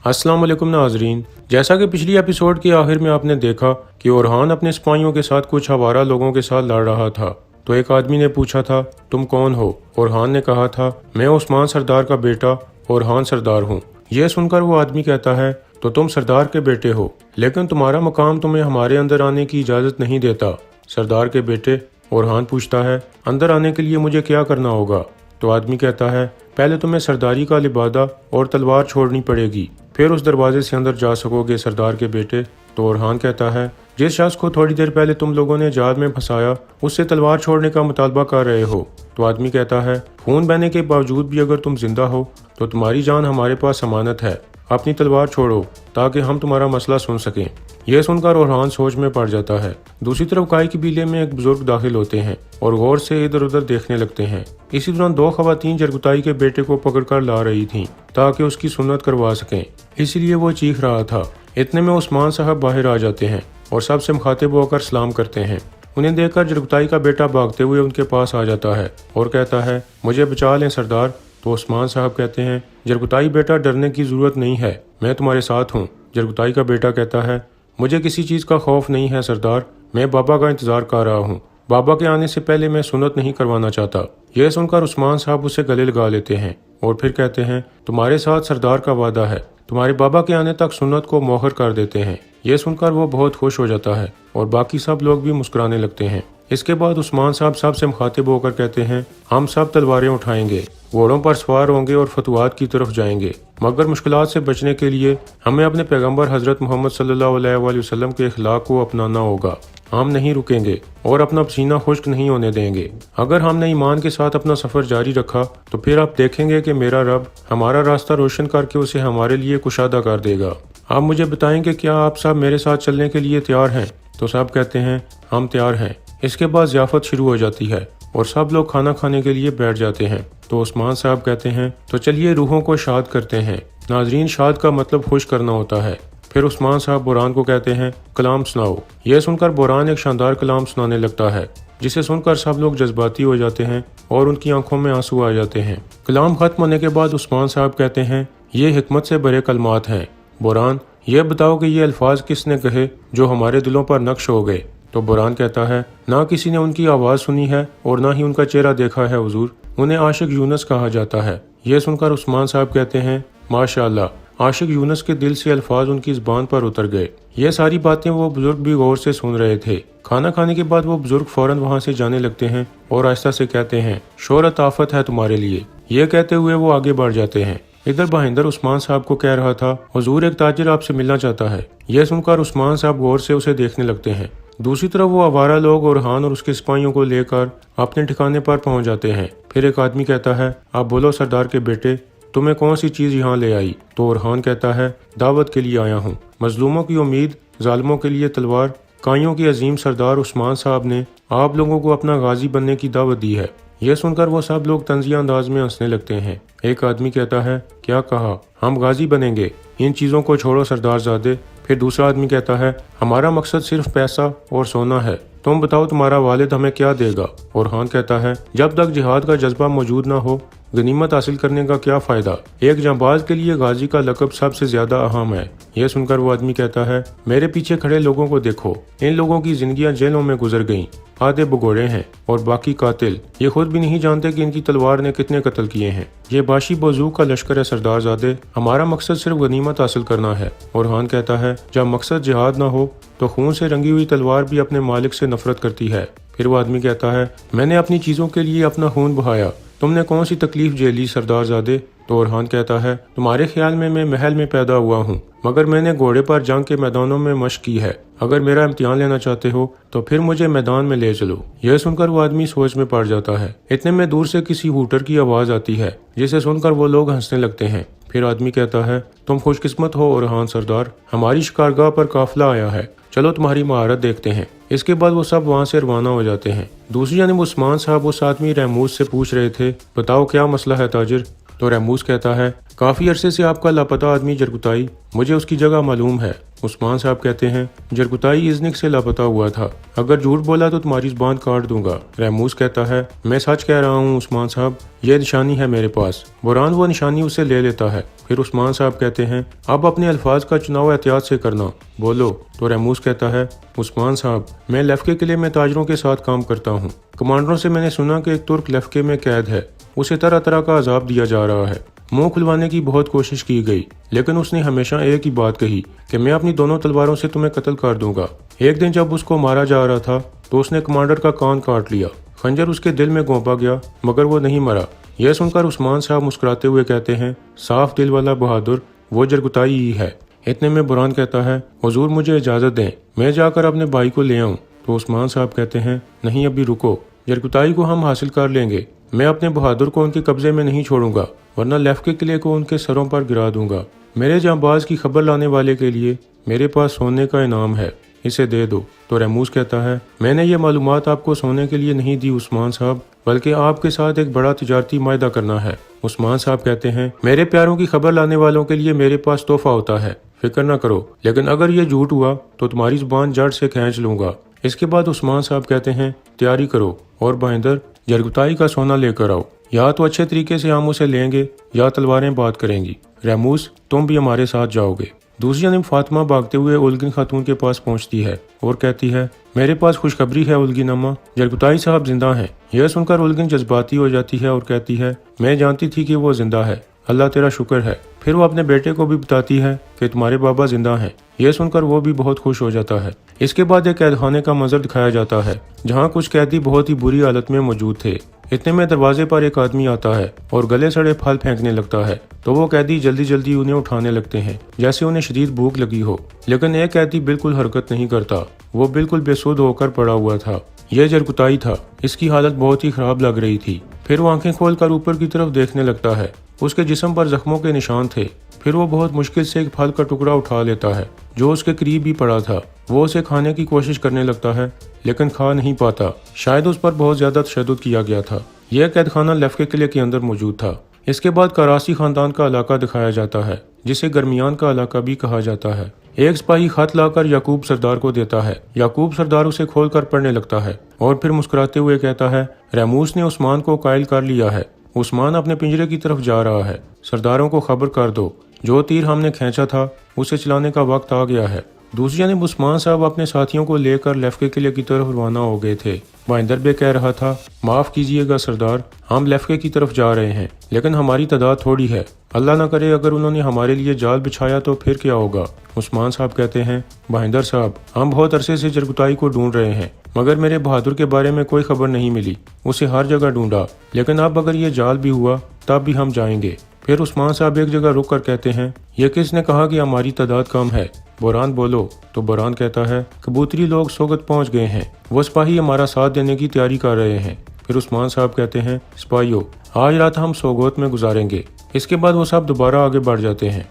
अस्सलाम वालेकुम नाजरीन। जैसा कि पिछली एपिसोड के आखिर में आपने देखा कि ओरहान अपने सिपाहियों के साथ कुछ आवारा लोगों के साथ लड़ रहा था, तो एक आदमी ने पूछा था, तुम कौन हो? ओरहान ने कहा था, मैं उस्मान सरदार का बेटा ओरहान सरदार हूँ। यह सुनकर वो आदमी कहता है, तो तुम सरदार के बेटे हो, लेकिन तुम्हारा मकाम तुम्हें हमारे अंदर आने की इजाज़त नहीं देता। सरदार के बेटे? ओरहान पूछता है, अंदर आने के लिए मुझे क्या करना होगा? तो आदमी कहता है, पहले तुम्हें सरदारी का लिबादा और तलवार छोड़नी पड़ेगी, फिर उस दरवाजे से अंदर जा सकोगे सरदार के बेटे। तो ओरहान कहता है, जिस शख्स को थोड़ी देर पहले तुम लोगों ने जाल में फंसाया उससे तलवार छोड़ने का मुतालबा कर रहे हो। तो आदमी कहता है, खून बहने के बावजूद भी अगर तुम जिंदा हो तो तुम्हारी जान हमारे पास अमानत है, अपनी तलवार छोड़ो ताकि हम तुम्हारा मसला सुन सकें। यह सुनकर ओरहान सोच में पड़ जाता है। दूसरी तरफ गाय की बीले में एक बुजुर्ग दाखिल होते हैं और गौर से इधर उधर देखने लगते हैं। इसी दौरान दो खवातीन जरगुताई के बेटे को पकड़कर ला रही थीं ताकि उसकी सुन्नत करवा सकें, इसलिए वो चीख रहा था। इतने में उस्मान साहब बाहर आ जाते हैं और सबसे मुखातिब होकर सलाम करते हैं। उन्हें देखकर जरगुताई का बेटा भागते हुए उनके पास आ जाता है और कहता है, मुझे बचा लें सरदार। तो उस्मान साहब कहते हैं, जरगुताई बेटा डरने की जरूरत नहीं है, मैं तुम्हारे साथ हूँ। जरगुताई का बेटा कहता है, मुझे किसी चीज़ का खौफ नहीं है सरदार, मैं बाबा का इंतजार कर रहा हूँ, बाबा के आने से पहले मैं सुन्नत नहीं करवाना चाहता। यह सुनकर उस्मान साहब उसे गले लगा लेते हैं और फिर कहते हैं, तुम्हारे साथ सरदार का वादा है, तुम्हारे बाबा के आने तक सुन्नत को मोहर कर देते हैं। यह सुनकर वो बहुत खुश हो जाता है और बाकी सब लोग भी मुस्कुराने लगते हैं। इसके बाद उस्मान साहब सबसे मुखातिब होकर कहते हैं, हम सब तलवारें उठाएंगे, घोड़ों पर सवार होंगे और फतवात की तरफ जाएंगे, मगर मुश्किलात से बचने के लिए हमें अपने पैगंबर हजरत मोहम्मद सल्लल्लाहु अलैहि वसल्लम के अखलाक को अपनाना होगा। हम नहीं रुकेंगे और अपना पसीना खुश्क नहीं होने देंगे। अगर हमने ईमान के साथ अपना सफर जारी रखा तो फिर आप देखेंगे कि मेरा रब हमारा रास्ता रोशन करके उसे हमारे लिए कुशादा कर देगा। आप मुझे बताएंगे, क्या आप सब मेरे साथ चलने के लिए तैयार हैं? तो सब कहते हैं, हम तैयार हैं। इसके बाद ज़ियाफ़त शुरू हो जाती है और सब लोग खाना खाने के लिए बैठ जाते हैं। तो उस्मान साहब कहते हैं, तो चलिए रूहों को शाद करते हैं। नाजरीन, शाद का मतलब खुश करना होता है। फिर उस्मान साहब बोरान को कहते हैं, कलाम सुनाओ। यह सुनकर बोरान एक शानदार कलाम सुनाने लगता है, जिसे सुनकर सब लोग जज्बाती हो जाते हैं और उनकी आंखों में आंसू आ जाते हैं। कलाम खत्म होने के बाद उस्मान साहब कहते हैं, ये हिकमत से भरे कलमात हैं। बोरान, यह बताओ कि ये अल्फाज किसने कहे जो हमारे दिलों पर नक्श हो गए? तो बोरान कहता है, ना किसी ने उनकी आवाज़ सुनी है और ना ही उनका चेहरा देखा है हुजूर, उन्हें आशिक यूनुस कहा जाता है। यह सुनकर उस्मान साहब कहते हैं, माशाअल्लाह, आशिक यूनुस के दिल से अल्फाज उनकी ज़बान पर उतर गए। यह सारी बातें वो बुजुर्ग भी गौर से सुन रहे थे। खाना खाने के बाद वो बुजुर्ग फौरन वहाँ से जाने लगते हैं और आहिस्ता से कहते हैं, शोहरत आफत है तुम्हारे लिए। यह कहते हुए वो आगे बढ़ जाते हैं। इधर बहिंदर उस्मान साहब को कह रहा था, हुजूर, एक ताजिर आपसे मिलना चाहता है। यह सुनकर उस्मान साहब गौर से उसे देखने लगते हैं। दूसरी तरफ वो आवारा लोग ओरहान और उसके सिपाहियों को लेकर अपने ठिकाने पर पहुंच जाते हैं। फिर एक आदमी कहता है, आप बोलो सरदार के बेटे, तुम्हें कौन सी चीज़ यहाँ ले आई? तो ओरहान कहता है, दावत के लिए आया हूँ। मजलूमों की उम्मीद, जालिमों के लिए तलवार। काइयों के अजीम सरदार उस्मान साहब ने आप लोगों को अपना गाजी बनने की दावत दी है। यह सुनकर वो सब लोग तंजिया अंदाज में हंसने लगते हैं। एक आदमी कहता है, क्या कहा? हम गाजी बनेंगे, इन चीज़ों को छोड़ो सरदार ज़ादे। फिर दूसरा आदमी कहता है, हमारा मकसद सिर्फ पैसा और सोना है, तुम बताओ तुम्हारा वालिद हमें क्या देगा? ओरहान कहता है, जब तक जिहाद का जज्बा मौजूद ना हो गनीमत हासिल करने का क्या फ़ायदा? एक जांबाज के लिए गाजी का लक़ब सबसे ज़्यादा अहम है। यह सुनकर वो आदमी कहता है, मेरे पीछे खड़े लोगों को देखो, इन लोगों की जिंदगियां जेलों में गुजर गईं, आधे भगोड़े हैं और बाकी कातिल। ये खुद भी नहीं जानते कि इनकी तलवार ने कितने कत्ल किए हैं। ये बाशी बजूक का लश्कर है सरदार ज़ादे, हमारा मकसद सिर्फ गनीमत हासिल करना है। ओरहान कहता है, जब मकसद जिहाद ना हो तो खून से रंगी हुई तलवार भी अपने मालिक से नफरत करती है। फिर वो आदमी कहता है, मैंने अपनी चीज़ों के लिए अपना खून बहाया, तुमने कौन सी तकलीफ झेली सरदार ज़ादे? तो ओरहान कहता है, तुम्हारे ख्याल में मैं महल में पैदा हुआ हूँ, मगर मैंने घोड़े पर जंग के मैदानों में मशक की है। अगर मेरा इम्तिहान लेना चाहते हो तो फिर मुझे मैदान में ले चलो। यह सुनकर वो आदमी सोच में पड़ जाता है। इतने में दूर से किसी हूटर की आवाज़ आती है, जिसे सुनकर वो लोग हंसने लगते हैं। फिर आदमी कहता है, तुम खुशकिस्मत हो ओरहान सरदार, हमारी शिकारगाह पर काफिला आया है, चलो तुम्हारी महारत देखते हैं। इसके बाद वो सब वहाँ से रवाना हो जाते हैं। दूसरी जानिब उस्मान साहब उस आदमी रहमूस से पूछ रहे थे, बताओ क्या मसला है ताजिर? तो रहमूस कहता है, काफ़ी अरसे से आपका लापता आदमी जरगुताई, मुझे उसकी जगह मालूम है, عثمان صاحب کہتے ہیں جرگتائی ازنک سے لاپتہ ہوا تھا، اگر جھوٹ بولا تو تمہاری زبان کاٹ دوں گا۔ رحموس کہتا ہے میں سچ کہہ رہا ہوں عثمان صاحب، یہ نشانی ہے میرے پاس۔ برہان وہ نشانی اسے لے لیتا ہے۔ پھر عثمان صاحب کہتے ہیں اب اپنے الفاظ کا چناؤ احتیاط سے کرنا، بولو۔ تو رحموس کہتا ہے عثمان صاحب میں لیفکے قلعے میں تاجروں کے ساتھ کام کرتا ہوں، کمانڈروں سے میں نے سنا کہ ایک ترک لیفکے میں قید ہے، اسے طرح طرح کا عذاب دیا جا رہا ہے۔ منہ کھلوانے کی بہت کوشش کی گئی لیکن اس نے ہمیشہ ایک ہی بات کہی کہ میں اپنی دونوں تلواروں سے تمہیں قتل کر دوں گا۔ ایک دن جب اس کو مارا جا رہا تھا تو اس نے کمانڈر کا کان کاٹ لیا، خنجر اس کے دل میں گھونپا گیا مگر وہ نہیں مرا۔ یہ سن کر عثمان صاحب مسکراتے ہوئے کہتے ہیں صاف دل والا بہادر وہ جرگتائی ہی ہے۔ اتنے میں برہان کہتا ہے حضور مجھے اجازت دیں، میں جا کر اپنے بھائی کو لے آؤں۔ تو عثمان صاحب کہتے ہیں نہیں ابھی رکو، جرگتائی کو ہم حاصل کر لیں گے، میں اپنے بہادر کو ان کے قبضے میں نہیں چھوڑوں گا ورنہ لیفکے قلعے کو ان کے سروں پر گرا دوں گا۔ میرے جانباز کی خبر لانے والے کے لیے میرے پاس سونے کا انعام ہے، اسے دے دو۔ تو رحموس کہتا ہے میں نے یہ معلومات آپ کو سونے کے لیے نہیں دی عثمان صاحب، بلکہ آپ کے ساتھ ایک بڑا تجارتی معاہدہ کرنا ہے۔ عثمان صاحب کہتے ہیں میرے پیاروں کی خبر لانے والوں کے لیے میرے پاس تحفہ ہوتا ہے، فکر نہ کرو، لیکن اگر یہ جھوٹ ہوا تو تمہاری زبان جڑ سے کھینچ لوں گا۔ اس کے بعد عثمان صاحب کہتے ہیں تیاری کرو اور بہندر جرگتائی کا سونا لے کر آؤ، یا تو اچھے طریقے سے ہم اسے لیں گے یا تلواریں بات کریں گی۔ رحموس تم بھی ہمارے ساتھ جاؤ گے۔ دوسری جانب فاطمہ بھاگتے ہوئے اولگن خاتون کے پاس پہنچتی ہے اور کہتی ہے میرے پاس خوشخبری ہے اولگن اماں، جرگتائی صاحب زندہ ہیں۔ یہ سن کر اولگن جذباتی ہو جاتی ہے اور کہتی ہے میں جانتی تھی کہ وہ زندہ ہے، اللہ تیرا شکر ہے۔ پھر وہ اپنے بیٹے کو بھی بتاتی ہے کہ تمہارے بابا زندہ ہیں۔ یہ سن کر وہ بھی بہت خوش ہو جاتا ہے۔ اس کے بعد ایک قید خانے کا منظر دکھایا جاتا ہے جہاں کچھ قیدی بہت ہی بری حالت میں موجود تھے۔ اتنے میں دروازے پر ایک آدمی آتا ہے اور گلے سڑے پھل پھینکنے لگتا ہے تو وہ قیدی جلدی جلدی انہیں اٹھانے لگتے ہیں جیسے انہیں شدید بھوک لگی ہو، لیکن ایک قیدی بالکل حرکت نہیں کرتا، وہ بالکل بے سود ہو کر پڑا ہوا تھا۔ یہ جرگتائی تھا، اس کی حالت بہت ہی خراب لگ رہی تھی۔ پھر وہ آنکھیں کھول کر اوپر کی طرف دیکھنے لگتا ہے، اس کے جسم پر زخموں کے نشان تھے۔ پھر وہ بہت مشکل سے ایک پھل کا ٹکڑا اٹھا لیتا ہے جو اس کے قریب ہی پڑا تھا، وہ اسے کھانے کی کوشش کرنے لگتا ہے لیکن کھا نہیں پاتا، شاید اس پر بہت زیادہ تشدد کیا گیا تھا۔ یہ قید خانہ لیفکے قلعے کے اندر موجود تھا۔ اس کے بعد کراسی خاندان کا علاقہ دکھایا جاتا ہے جسے گرمیان کا علاقہ بھی کہا جاتا ہے۔ ایک سپاہی خط لا کر یعقوب سردار کو دیتا ہے، یعقوب سردار اسے کھول کر پڑھنے لگتا ہے اور پھر مسکراتے ہوئے کہتا ہے رحموس نے عثمان کو قائل کر لیا ہے، عثمان اپنے پنجرے کی طرف جا رہا ہے، سرداروں کو خبر کر دو، جو تیر ہم نے کھینچا تھا اسے چلانے کا وقت آ گیا ہے۔ دوسری جانب عثمان صاحب اپنے ساتھیوں کو لے کر لیفکے قلعے کی طرف روانہ ہو گئے تھے۔ مہندر بے کہہ رہا تھا معاف کیجیے گا سردار، ہم لیفکے کی طرف جا رہے ہیں لیکن ہماری تعداد تھوڑی ہے، اللہ نہ کرے اگر انہوں نے ہمارے لیے جال بچھایا تو پھر کیا ہوگا۔ عثمان صاحب کہتے ہیں مہندر صاحب ہم بہت عرصے سے جرگتائی کو ڈھونڈ رہے ہیں مگر میرے بہادر کے بارے میں کوئی خبر نہیں ملی، اسے ہر جگہ ڈھونڈا، لیکن اب اگر یہ جال بھی ہوا تب بھی ہم جائیں گے۔ پھر عثمان صاحب ایک جگہ رک کر کہتے ہیں یہ کس نے کہا کہ ہماری تعداد کم ہے؟ برہان بولو۔ تو برہان کہتا ہے کبوتری لوگ سوگت پہنچ گئے ہیں، وہ سپاہی ہمارا ساتھ دینے کی تیاری کر رہے ہیں۔ پھر عثمان صاحب کہتے ہیں سپاہیوں آج رات ہم سوگوت میں گزاریں گے۔ اس کے بعد وہ سب دوبارہ آگے بڑھ جاتے ہیں۔